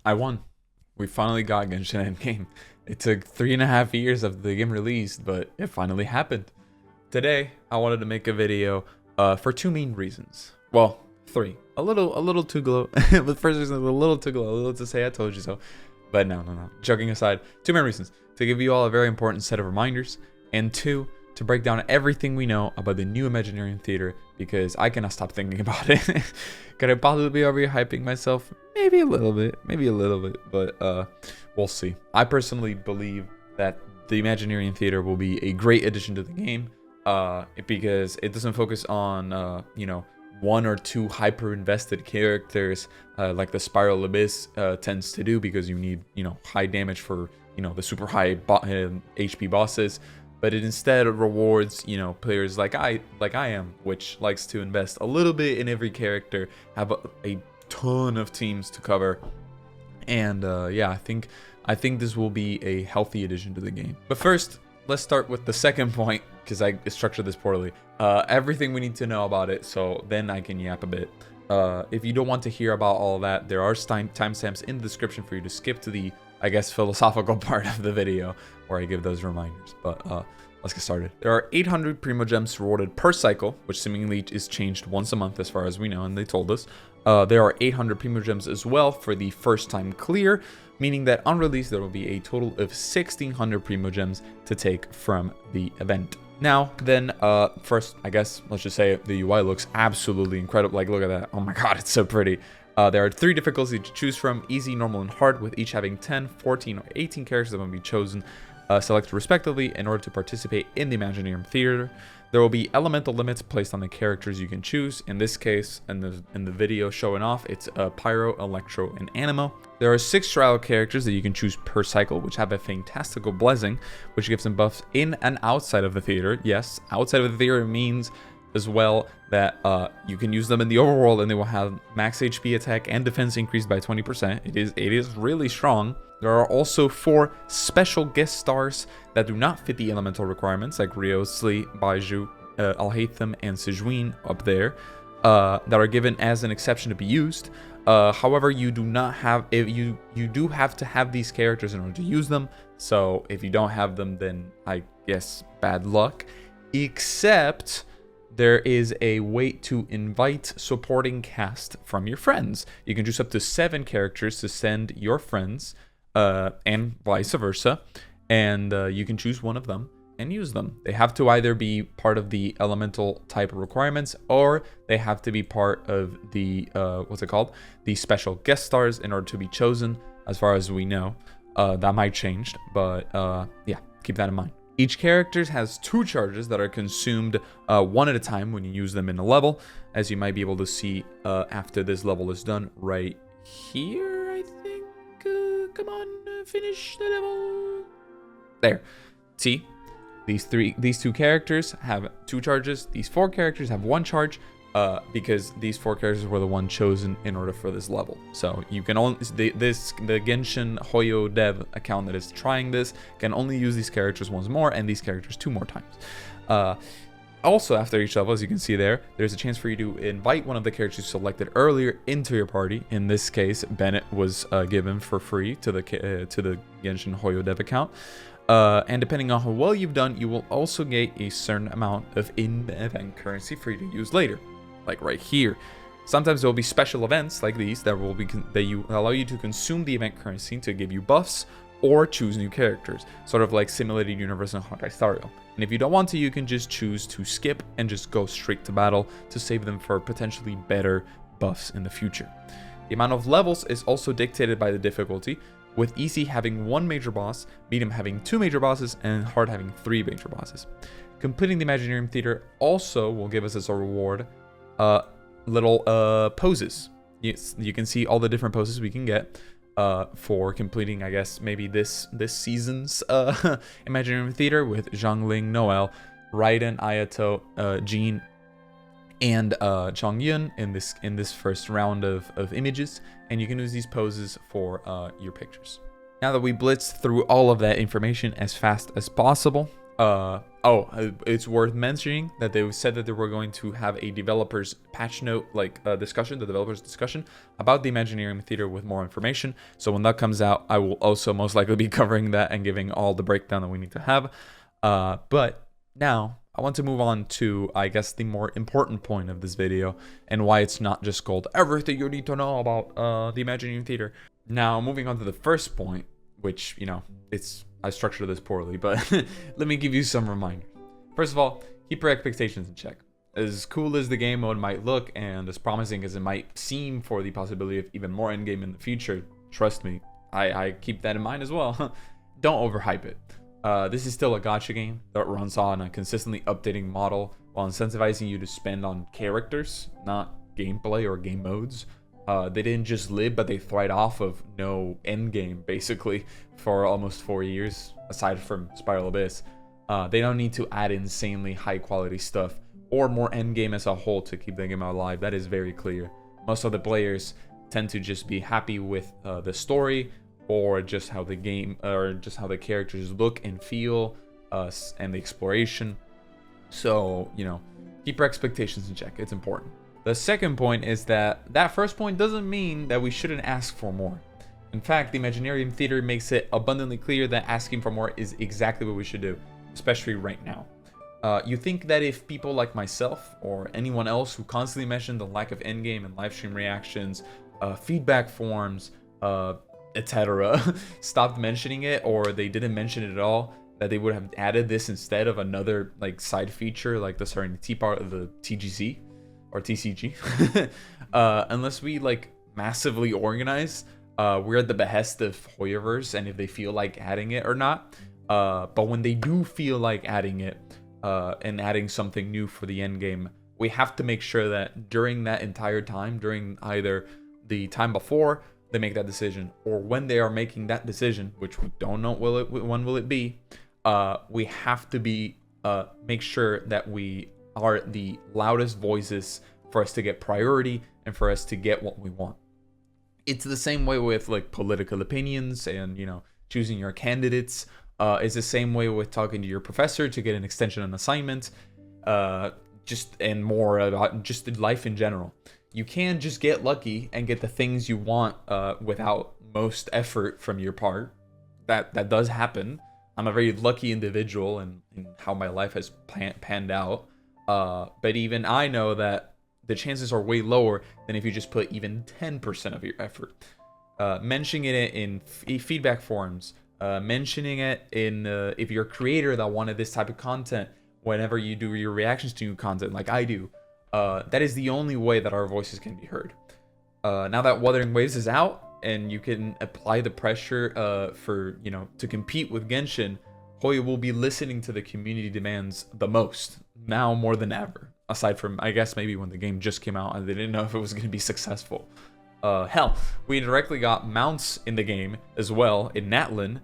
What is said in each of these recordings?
I won. We finally got Genshin Endgame. It took 3.5 years of the game released, but it finally happened. Today, I wanted to make a video for two main reasons. Well, three. A little too glow. The first reason is a little too glow, a little to say I told you so. But no. Joking aside, two main reasons. To give you all a very important set of reminders, and two, to break down everything we know about the new Imaginarium Theater, because I cannot stop thinking about it. Could I possibly be overhyping myself? Maybe a little bit, but we'll see. I personally believe that the Imaginarium Theater will be a great addition to the game, because it doesn't focus on, one or two hyper invested characters like the Spiral Abyss tends to do, because you need, high damage for, the super high HP bosses. But it instead rewards, players like I am, which likes to invest a little bit in every character, have a ton of teams to cover, and yeah, I think this will be a healthy addition to the game. But first, let's start with the second point, because I structured this poorly. Everything we need to know about it, so then I can yap a bit. If you don't want to hear about all of that, there are timestamps in the description for you to skip to the, I guess, philosophical part of the video where I give those reminders. But let's get started. There are 800 Primo Gems rewarded per cycle, which seemingly is changed once a month as far as we know, and they told us. There are 800 Primo Gems as well for the first time clear, meaning that on release there will be a total of 1600 Primo Gems to take from the event. Now, then, first, I guess, let's just say the UI looks absolutely incredible. Like, look at that. Oh my god, it's so pretty. There are 3 difficulties to choose from: easy, normal, and hard, with each having 10, 14, or 18 characters that will be chosen, selected respectively in order to participate in the Imaginarium Theater. There will be elemental limits placed on the characters you can choose. In this case, in the video showing off, it's Pyro, Electro, and Animo. There are 6 trial characters that you can choose per cycle, which have a fantastical blessing, which gives them buffs in and outside of the theater. Yes, outside of the theater means as well that you can use them in the overworld, and they will have max HP, attack, and defense increased by 20%. It is really strong. There are also 4 special guest stars that do not fit the elemental requirements, like Riosli, Baiju, Alhaitham, and Sejuin up there, that are given as an exception to be used. However, you do not have, you do have to have these characters in order to use them. So if you don't have them, then I guess bad luck. Except there is a way to invite supporting cast from your friends. You can choose up to 7 characters to send your friends, and vice versa, and you can choose one of them and use them. They have to either be part of the elemental type requirements, or they have to be part of the the special guest stars in order to be chosen, as far as we know. That might change, but yeah, keep that in mind. Each character has 2 charges that are consumed one at a time when you use them in a level, as you might be able to see after this level is done right here, I think. Come on, finish the level. There. See? These 2 characters have 2 charges. These 4 characters have 1 charge, because these 4 characters were the one chosen in order for this level. So you can only the Genshin Hoyo dev account that is trying this can only use these characters once more, and these characters 2 more times. Also, after each level, as you can see there's a chance for you to invite one of the characters selected earlier into your party. In this case, Bennett was given for free to the Genshin Hoyo dev account. And depending on how well you've done, you will also get a certain amount of in-event currency for you to use later, like right here. Sometimes there will be special events like these that allow you to consume the event currency to give you buffs or choose new characters, sort of like Simulated Universe and Honkai Star Rail. And if you don't want to, you can just choose to skip and just go straight to battle to save them for potentially better buffs in the future. The amount of levels is also dictated by the difficulty, with easy having 1 major boss, medium having 2 major bosses, and hard having 3 major bosses. Completing the Imaginarium Theater also will give us as a reward little poses. You can see all the different poses we can get for completing, I guess, maybe this season's Imaginarium Theater, with Zhangling, Noel, Raiden, Ayato, Jean, and Chongyun in this first round of images, and you can use these poses for your pictures. Now that we blitzed through all of that information as fast as possible, It's worth mentioning that they said that they were going to have a developers patch note, like discussion, the developers discussion about the Imaginarium Theater with more information. So when that comes out, I will also most likely be covering that and giving all the breakdown that we need to have. But now I want to move on to, I guess, the more important point of this video and why it's not just called everything you need to know about the Imaginarium Theater. Now, moving on to the first point, which, you know, I structured this poorly, but let me give you some reminders. First of all, keep your expectations in check. As cool as the game mode might look and as promising as it might seem for the possibility of even more endgame in the future, trust me, I keep that in mind as well. Don't overhype it. This is still a gacha game that runs on a consistently updating model while incentivizing you to spend on characters, not gameplay or game modes. They didn't just live, but they thrived off of no endgame, basically, for almost 4 years, aside from Spiral Abyss. They don't need to add insanely high-quality stuff or more endgame as a whole to keep the game alive. That is very clear. Most of the players tend to just be happy with the story or just how the game, or just how the characters look and feel, and the exploration. So, you know, keep your expectations in check. It's important. The second point is that first point doesn't mean that we shouldn't ask for more. In fact, the Imaginarium Theater makes it abundantly clear that asking for more is exactly what we should do, especially right now. You think that if people like myself or anyone else who constantly mention the lack of endgame and livestream reactions, feedback forms, etc., stopped mentioning it, or they didn't mention it at all, that they would have added this instead of another like side feature like the Serenity part of the TGC or TCG. Unless we like massively organize, we're at the behest of Hoyoverse and if they feel like adding it or not. But when they do feel like adding it, and adding something new for the end game, we have to make sure that during that entire time, during either the time before they make that decision or when they are making that decision, which we don't know when will it be, we have to be make sure that we are the loudest voices for us to get priority and for us to get what we want. It's the same way with like political opinions and, you know, choosing your candidates. It's the same way with talking to your professor to get an extension on assignment, and more about just life in general. You can just get lucky and get the things you want without most effort from your part. That does happen. I'm a very lucky individual in how my life has panned out. But even I know that the chances are way lower than if you just put even 10% of your effort. Mentioning it in feedback forums, mentioning it in if you're a creator that wanted this type of content whenever you do your reactions to new content like I do, that is the only way that our voices can be heard. Now that Wuthering Waves is out and you can apply the pressure for, you know, to compete with Genshin, Hoyo will be listening to the community demands the most, now more than ever. Aside from, I guess, maybe when the game just came out and they didn't know if it was going to be successful. Hell, we indirectly got mounts in the game as well in Natlin,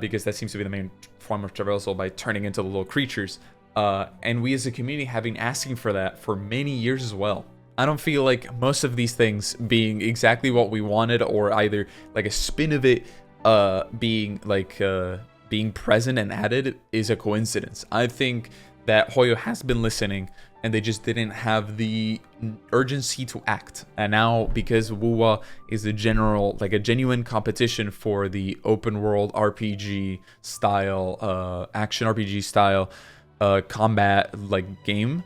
because that seems to be the main form of traversal by turning into the little creatures. And we as a community have been asking for that for many years as well. I don't feel like most of these things being exactly what we wanted or either like a spin of it being like being present and added is a coincidence. I think that Hoyo has been listening and they just didn't have the urgency to act. And now because WUWA is a genuine competition for the open world RPG style, action RPG style combat like game,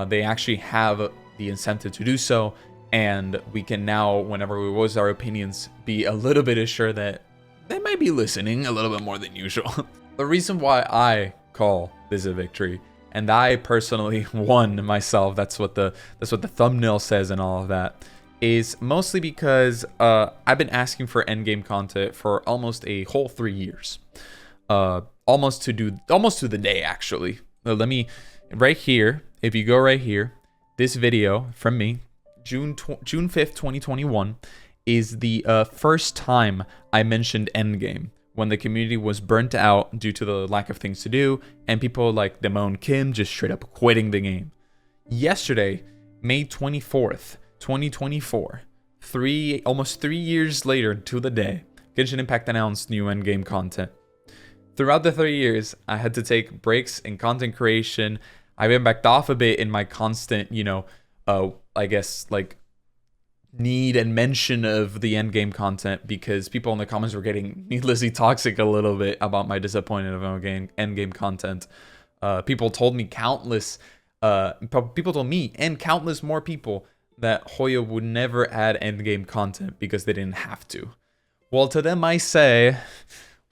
they actually have the incentive to do so, and we can now, whenever we voice our opinions, be a little bit assured that they might be listening a little bit more than usual. The reason why I call this a victory, and I personally won myself, that's what the thumbnail says and all of that, is mostly because I've been asking for endgame content for almost a whole 3 years, almost to the day actually. Let me right here. If you go right here, this video from me, June 5th, 2021, is the first time I mentioned endgame, when the community was burnt out due to the lack of things to do, and people like Damon Kim just straight up quitting the game. Yesterday, May 24th, 2024, almost 3 years later to the day, Genshin Impact announced new endgame content. Throughout the 3 years, I had to take breaks in content creation. I've been backed off a bit in my constant, I guess, like, need and mention of the end game content, because people in the comments were getting needlessly toxic a little bit about my disappointment of end game content. People told me and countless more people that Hoyo would never add end game content because they didn't have to. Well, to them I say,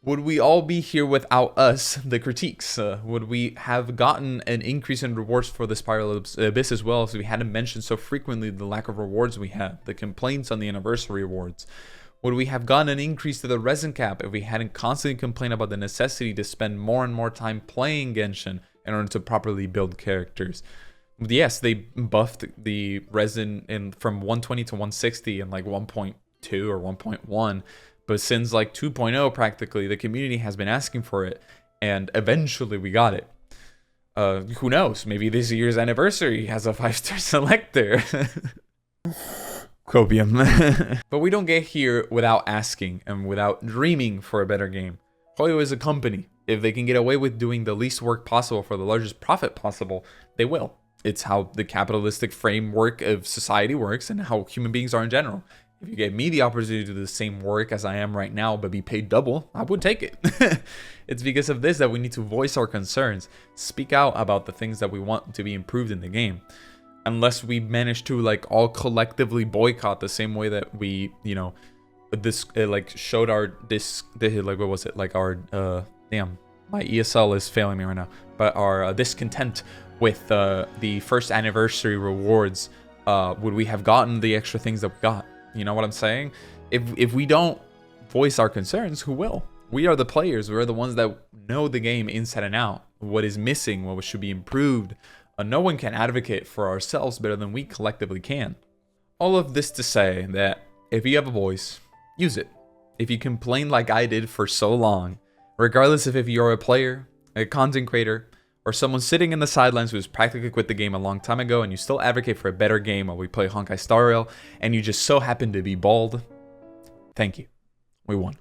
would we all be here without us, the critiques? Would we have gotten an increase in rewards for the Spiral Abyss as well if we hadn't mentioned so frequently the lack of rewards we had, the complaints on the anniversary rewards? Would we have gotten an increase to the resin cap if we hadn't constantly complained about the necessity to spend more and more time playing Genshin in order to properly build characters? Yes, they buffed the resin from 120 to 160 in like 1.2 or 1.1. But since like 2.0 practically, the community has been asking for it, and eventually we got it. Who knows? Maybe this year's anniversary has a 5-star selector. Copium. But we don't get here without asking and without dreaming for a better game. Hoyo is a company. If they can get away with doing the least work possible for the largest profit possible, they will. It's how the capitalistic framework of society works and how human beings are in general. If you gave me the opportunity to do the same work as I am right now, but be paid double, I would take it. It's because of this that we need to voice our concerns, speak out about the things that we want to be improved in the game. Unless we manage to like all collectively boycott the same way that we, showed our my ESL is failing me right now, but our discontent with the first anniversary rewards. Would we have gotten the extra things that we got? You know what I'm saying? If we don't voice our concerns, who will? We are the players. We're the ones that know the game inside and out. What is missing, what should be improved. No one can advocate for ourselves better than we collectively can. All of this to say that if you have a voice, use it. If you complain like I did for so long, regardless of if you're a player, a content creator, or someone sitting in the sidelines who's practically quit the game a long time ago and you still advocate for a better game while we play Honkai Star Rail and you just so happen to be bald, thank you. We won.